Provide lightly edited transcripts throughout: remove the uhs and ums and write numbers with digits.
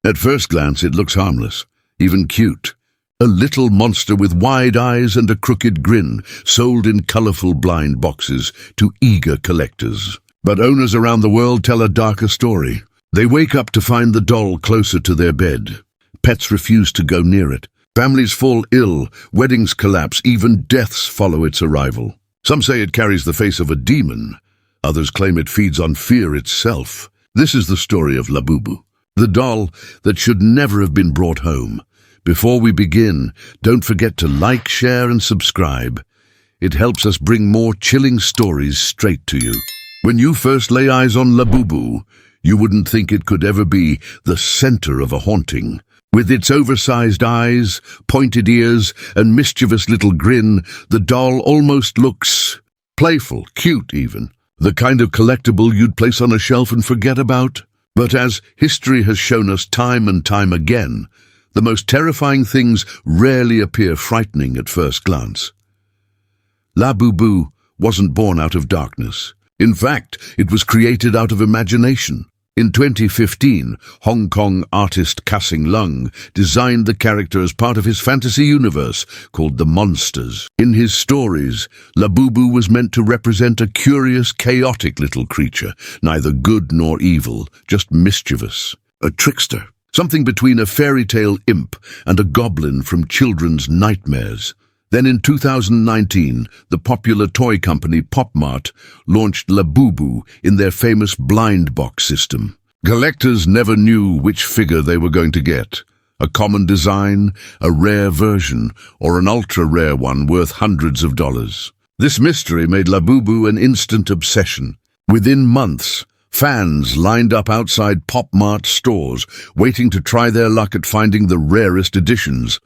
At first glance, it looks harmless, even cute. A little monster with wide eyes and a crooked grin, sold in colorful blind boxes to eager collectors. But owners around the world tell a darker story. They wake up to find the doll closer to their bed. Pets refuse to go near it. Families fall ill, weddings collapse, even deaths follow its arrival. Some say it carries the face of a demon. Others claim it feeds on fear itself. This is the story of Labubu, the doll that should never have been brought home. Before we begin, don't forget to like, share, and subscribe. It helps us bring more chilling stories straight to you. When you first lay eyes on Labubu, you wouldn't think it could ever be the center of a haunting. With its oversized eyes, pointed ears, and mischievous little grin, the doll almost looks playful, cute even. The kind of collectible you'd place on a shelf and forget about. But as history has shown us time and time again, the most terrifying things rarely appear frightening at first glance. Labubu wasn't born out of darkness. In fact, it was created out of imagination. In 2015, Hong Kong artist Kassing Lung designed the character as part of his fantasy universe called The Monsters. In his stories, Labubu was meant to represent a curious, chaotic little creature, neither good nor evil, just mischievous. A trickster, something between a fairy tale imp and a goblin from children's nightmares. Then in 2019, the popular toy company Pop Mart launched Labubu in their famous blind box system. Collectors never knew which figure they were going to get. A common design, a rare version, or an ultra-rare one worth hundreds of dollars. This mystery made Labubu an instant obsession. Within months, fans lined up outside Pop Mart stores, waiting to try their luck at finding the rarest editions.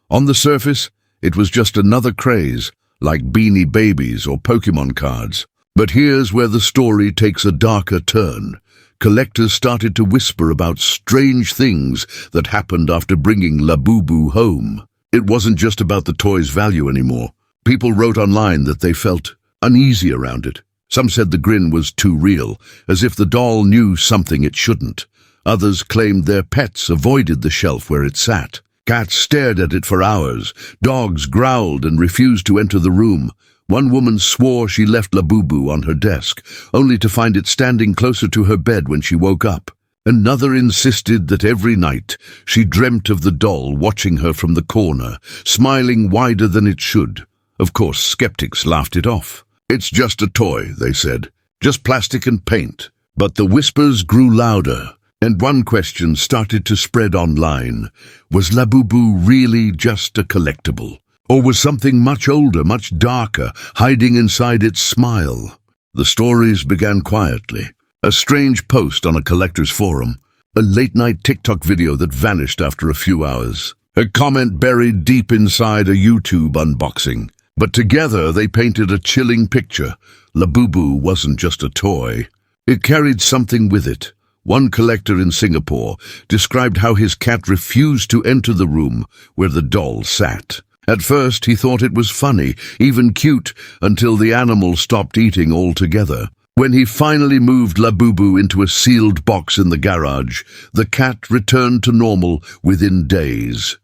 On the surface, it was just another craze, like Beanie Babies or Pokemon cards. But here's where the story takes a darker turn. Collectors started to whisper about strange things that happened after bringing Labubu home. It wasn't just about the toy's value anymore. People wrote online that they felt uneasy around it. Some said the grin was too real, as if the doll knew something it shouldn't. Others claimed their pets avoided the shelf where it sat. Cats stared at it for hours. Dogs growled and refused to enter the room. One woman swore she left Labubu on her desk, only to find it standing closer to her bed when she woke up. Another insisted that every night she dreamt of the doll watching her from the corner, smiling wider than it should. Of course, skeptics laughed it off. It's just a toy, they said. Just plastic and paint. But the whispers grew louder. And one question started to spread online. Was Labubu really just a collectible? Or was something much older, much darker, hiding inside its smile? The stories began quietly. A strange post on a collector's forum. A late-night TikTok video that vanished after a few hours. A comment buried deep inside a YouTube unboxing. But together they painted a chilling picture. Labubu wasn't just a toy. It carried something with it. One collector in Singapore described how his cat refused to enter the room where the doll sat. At first, he thought it was funny, even cute, until the animal stopped eating altogether. When he finally moved Labubu into a sealed box in the garage, the cat returned to normal within days.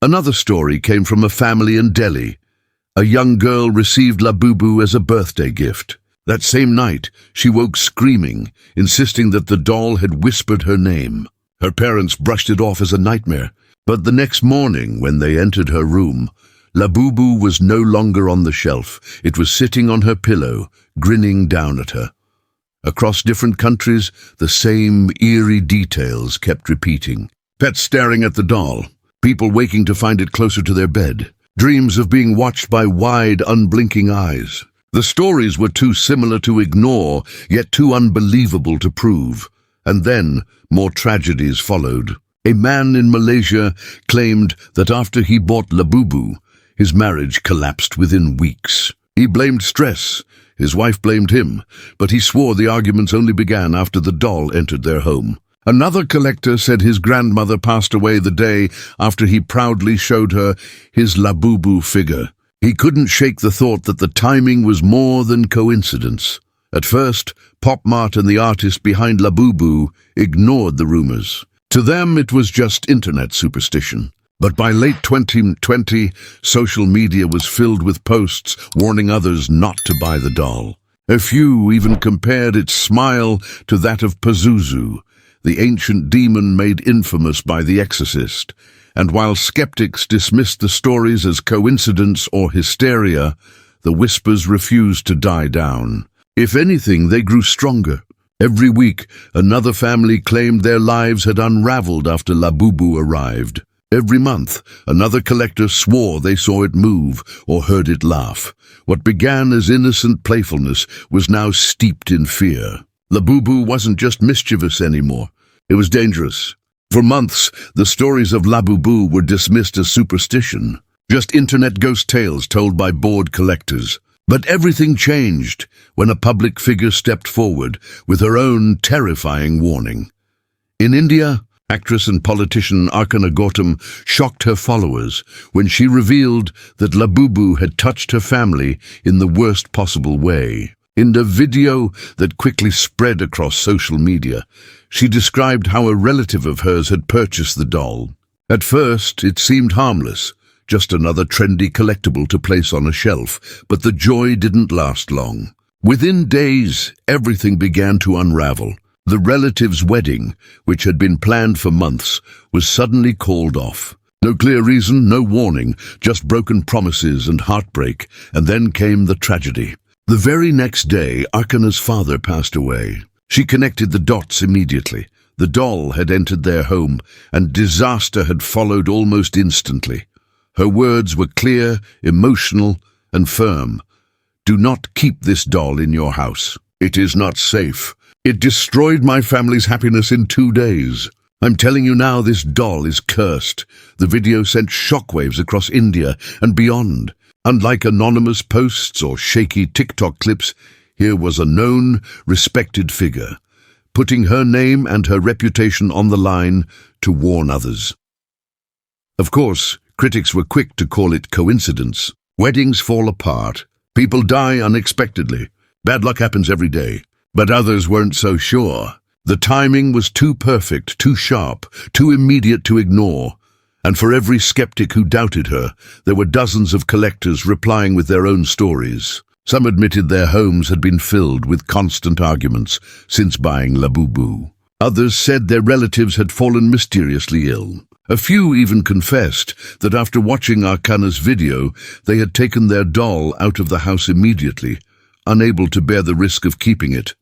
Another story came from a family in Delhi. A young girl received Labubu as a birthday gift. That same night, she woke screaming, insisting that the doll had whispered her name. Her parents brushed it off as a nightmare, but the next morning, when they entered her room, Labubu was no longer on the shelf. It was sitting on her pillow, grinning down at her. Across different countries, the same eerie details kept repeating. Pets staring at the doll, people waking to find it closer to their bed, dreams of being watched by wide, unblinking eyes. The stories were too similar to ignore, yet too unbelievable to prove. And then, more tragedies followed. A man in Malaysia claimed that after he bought Labubu, his marriage collapsed within weeks. He blamed stress. His wife blamed him, but he swore the arguments only began after the doll entered their home. Another collector said his grandmother passed away the day after he proudly showed her his Labubu figure. He couldn't shake the thought that the timing was more than coincidence. At first, Pop Mart and the artist behind Labubu ignored the rumors. To them, it was just internet superstition. But by late 2020, social media was filled with posts warning others not to buy the doll. A few even compared its smile to that of Pazuzu, the ancient demon made infamous by The Exorcist. And while skeptics dismissed the stories as coincidence or hysteria, the whispers refused to die down. If anything, they grew stronger. Every week, another family claimed their lives had unraveled after Labubu arrived. Every month, another collector swore they saw it move or heard it laugh. What began as innocent playfulness was now steeped in fear. Labubu wasn't just mischievous anymore. It was dangerous. For months, the stories of Labubu were dismissed as superstition, just internet ghost tales told by bored collectors. But everything changed when a public figure stepped forward with her own terrifying warning. In India, actress and politician Archana Gautam shocked her followers when she revealed that Labubu had touched her family in the worst possible way. In a video that quickly spread across social media, she described how a relative of hers had purchased the doll. At first, it seemed harmless, just another trendy collectible to place on a shelf, but the joy didn't last long. Within days, everything began to unravel. The relative's wedding, which had been planned for months, was suddenly called off. No clear reason, no warning, just broken promises and heartbreak, and then came the tragedy. The very next day, Archana's father passed away. She connected the dots immediately. The doll had entered their home, and disaster had followed almost instantly. Her words were clear, emotional, and firm. "Do not keep this doll in your house. It is not safe. It destroyed my family's happiness in 2 days. I'm telling you now, this doll is cursed." The video sent shockwaves across India and beyond. Unlike anonymous posts or shaky TikTok clips, here was a known, respected figure, putting her name and her reputation on the line to warn others. Of course, critics were quick to call it coincidence. Weddings fall apart. People die unexpectedly. Bad luck happens every day. But others weren't so sure. The timing was too perfect, too sharp, too immediate to ignore. And for every skeptic who doubted her, there were dozens of collectors replying with their own stories. Some admitted their homes had been filled with constant arguments since buying Labubu. Others said their relatives had fallen mysteriously ill. A few even confessed that after watching Archana's video, they had taken their doll out of the house immediately, unable to bear the risk of keeping it.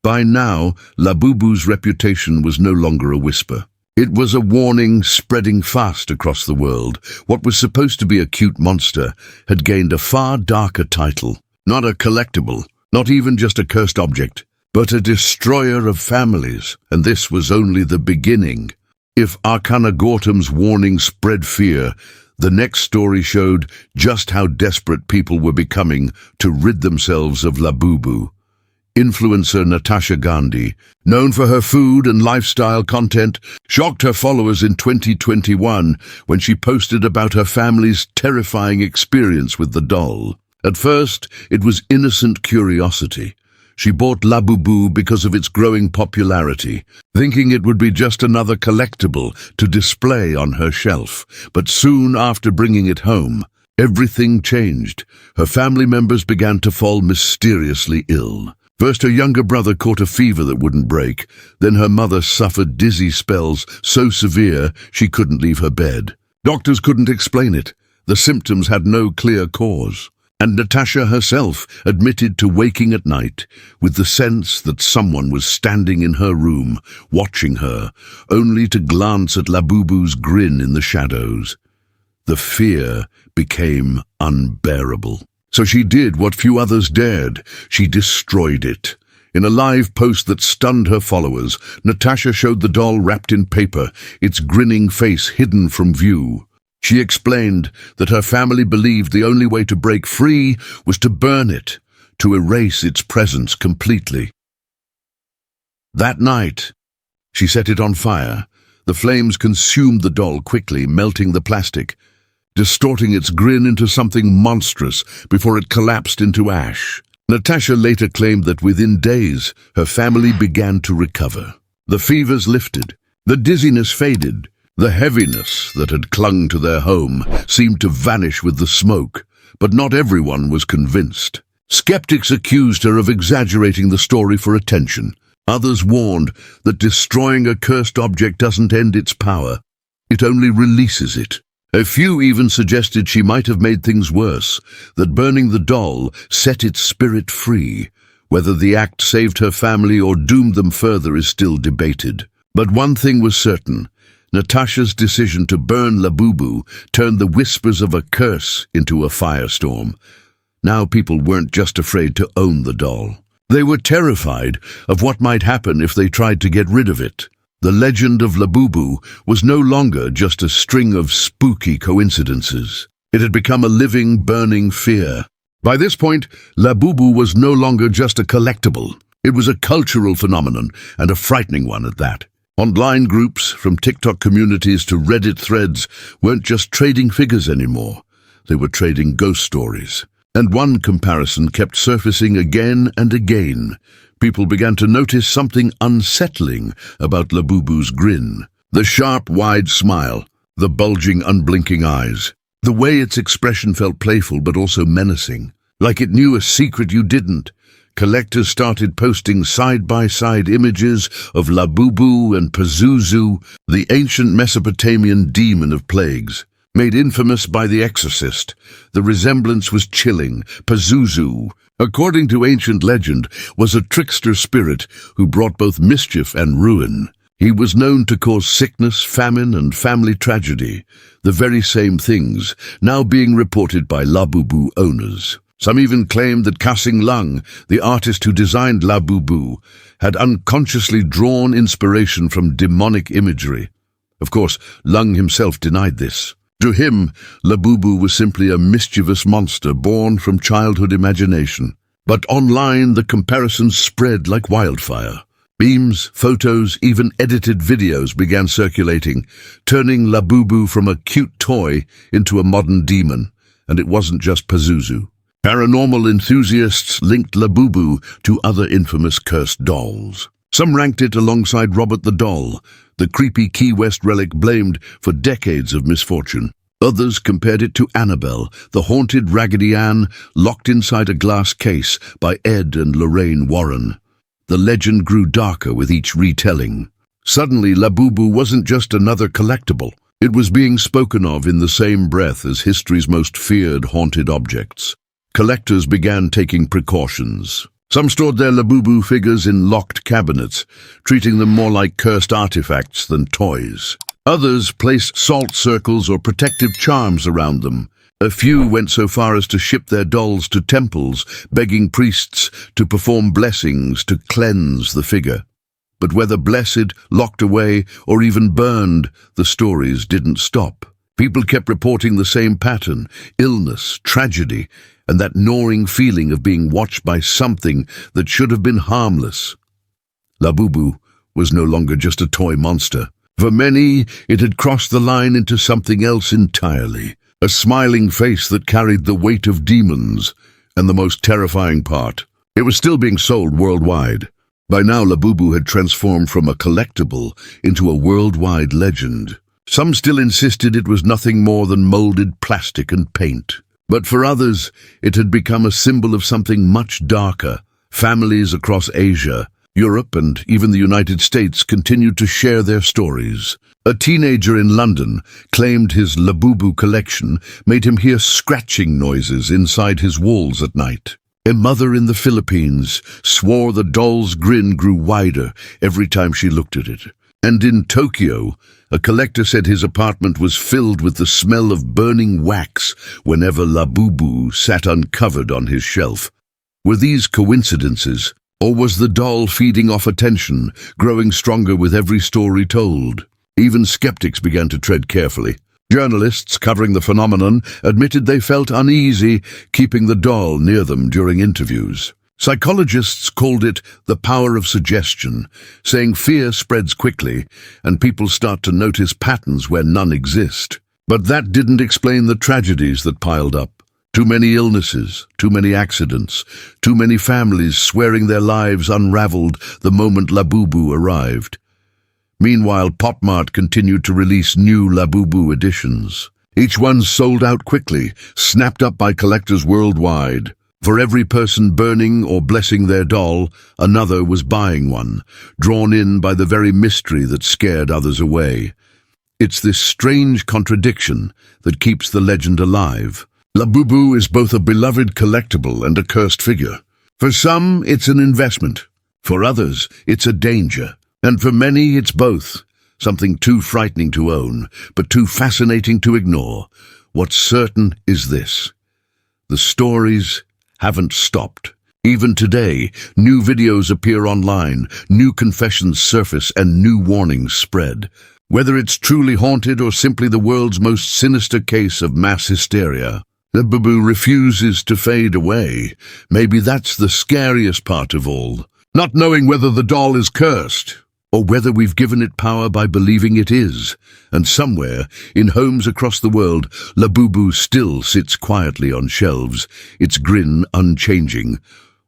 By now, Labubu's reputation was no longer a whisper. It was a warning spreading fast across the world. What was supposed to be a cute monster had gained a far darker title. Not a collectible, not even just a cursed object, but a destroyer of families. And this was only the beginning. If Archana Gautam's warning spread fear, the next story showed just how desperate people were becoming to rid themselves of Labubu. Influencer Natasha Gandhi, known for her food and lifestyle content, shocked her followers in 2021 when she posted about her family's terrifying experience with the doll. At first, it was innocent curiosity. She bought Labubu because of its growing popularity, thinking it would be just another collectible to display on her shelf. But soon after bringing it home, everything changed. Her family members began to fall mysteriously ill. First, her younger brother caught a fever that wouldn't break. Then her mother suffered dizzy spells so severe she couldn't leave her bed. Doctors couldn't explain it. The symptoms had no clear cause. And Natasha herself admitted to waking at night with the sense that someone was standing in her room, watching her, only to glance at Labubu's grin in the shadows. The fear became unbearable. So she did what few others dared. She destroyed it. In a live post that stunned her followers, Natasha showed the doll wrapped in paper, its grinning face hidden from view. She explained that her family believed the only way to break free was to burn it, to erase its presence completely. That night, she set it on fire. The flames consumed the doll quickly, melting the plastic, distorting its grin into something monstrous before it collapsed into ash. Natasha later claimed that within days, her family began to recover. The fevers lifted, The dizziness faded. The heaviness that had clung to their home seemed to vanish with the smoke, but not everyone was convinced. Skeptics accused her of exaggerating the story for attention. Others warned that destroying a cursed object doesn't end its power. It only releases it. A few even suggested she might have made things worse, that burning the doll set its spirit free. Whether the act saved her family or doomed them further is still debated. But one thing was certain. Natasha's decision to burn Labubu turned the whispers of a curse into a firestorm. Now people weren't just afraid to own the doll. They were terrified of what might happen if they tried to get rid of it. The legend of Labubu was no longer just a string of spooky coincidences. It had become a living, burning fear. By this point, Labubu was no longer just a collectible. It was a cultural phenomenon, and a frightening one at that. Online groups, from TikTok communities to Reddit threads, weren't just trading figures anymore. They were trading ghost stories. And one comparison kept surfacing again and again. People began to notice something unsettling about Labubu's grin. The sharp, wide smile, the bulging, unblinking eyes. The way its expression felt playful but also menacing, like it knew a secret you didn't. Collectors started posting side-by-side images of Labubu and Pazuzu, the ancient Mesopotamian demon of plagues. Made infamous by The Exorcist, the resemblance was chilling. Pazuzu, according to ancient legend, was a trickster spirit who brought both mischief and ruin. He was known to cause sickness, famine, and family tragedy, the very same things now being reported by Labubu owners. Some even claimed that Kasing Lung, the artist who designed Labubu, had unconsciously drawn inspiration from demonic imagery. Of course, Lung himself denied this. To him, Labubu was simply a mischievous monster born from childhood imagination. But online, the comparisons spread like wildfire. Memes, photos, even edited videos began circulating, turning Labubu from a cute toy into a modern demon. And it wasn't just Pazuzu. Paranormal enthusiasts linked Labubu to other infamous cursed dolls. Some ranked it alongside Robert the Doll, the creepy Key West relic blamed for decades of misfortune. Others compared it to Annabelle, the haunted Raggedy Ann locked inside a glass case by Ed and Lorraine Warren. The legend grew darker with each retelling. Suddenly, Labubu wasn't just another collectible. It was being spoken of in the same breath as history's most feared haunted objects. Collectors began taking precautions. Some stored their Labubu figures in locked cabinets, treating them more like cursed artifacts than toys. Others placed salt circles or protective charms around them. A few went so far as to ship their dolls to temples, begging priests to perform blessings to cleanse the figure. But whether blessed, locked away, or even burned, the stories didn't stop. People kept reporting the same pattern: illness, tragedy, and that gnawing feeling of being watched by something that should have been harmless. Labubu was no longer just a toy monster. For many, it had crossed the line into something else entirely. A smiling face that carried the weight of demons. And the most terrifying part, it was still being sold worldwide. By now, Labubu had transformed from a collectible into a worldwide legend. Some still insisted it was nothing more than molded plastic and paint. But for others, it had become a symbol of something much darker. Families across Asia, Europe, and even the United States continued to share their stories. A teenager in London claimed his Labubu collection made him hear scratching noises inside his walls at night. A mother in the Philippines swore the doll's grin grew wider every time she looked at it. And in Tokyo, a collector said his apartment was filled with the smell of burning wax whenever Labubu sat uncovered on his shelf. Were these coincidences, or was the doll feeding off attention, growing stronger with every story told? Even skeptics began to tread carefully. Journalists covering the phenomenon admitted they felt uneasy keeping the doll near them during interviews. Psychologists called it the power of suggestion, saying fear spreads quickly and people start to notice patterns where none exist. But that didn't explain the tragedies that piled up. Too many illnesses, too many accidents, too many families swearing their lives unraveled the moment Labubu arrived. Meanwhile, Popmart continued to release new Labubu editions. Each one sold out quickly, snapped up by collectors worldwide. For every person burning or blessing their doll, another was buying one, drawn in by the very mystery that scared others away. It's this strange contradiction that keeps the legend alive. Labubu is both a beloved collectible and a cursed figure. For some, it's an investment. For others, it's a danger. And for many, it's both. Something too frightening to own, but too fascinating to ignore. What's certain is this: the stories haven't stopped. Even today, new videos appear online, new confessions surface, and new warnings spread. Whether it's truly haunted or simply the world's most sinister case of mass hysteria, Labubu refuses to fade away. Maybe that's the scariest part of all. Not knowing whether the doll is cursed, or whether we've given it power by believing it is. And somewhere, in homes across the world, Labubu still sits quietly on shelves, its grin unchanging,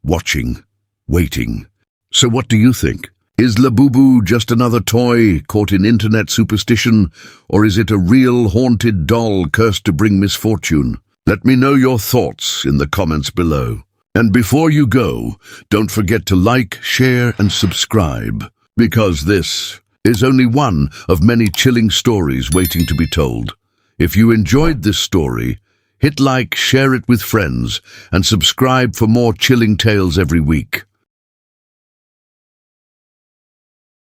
watching, waiting. So what do you think? Is Labubu just another toy caught in internet superstition, or is it a real haunted doll cursed to bring misfortune? Let me know your thoughts in the comments below. And before you go, don't forget to like, share, and subscribe, because this is only one of many chilling stories waiting to be told. If you enjoyed this story, hit like, share it with friends, and subscribe for more chilling tales every week.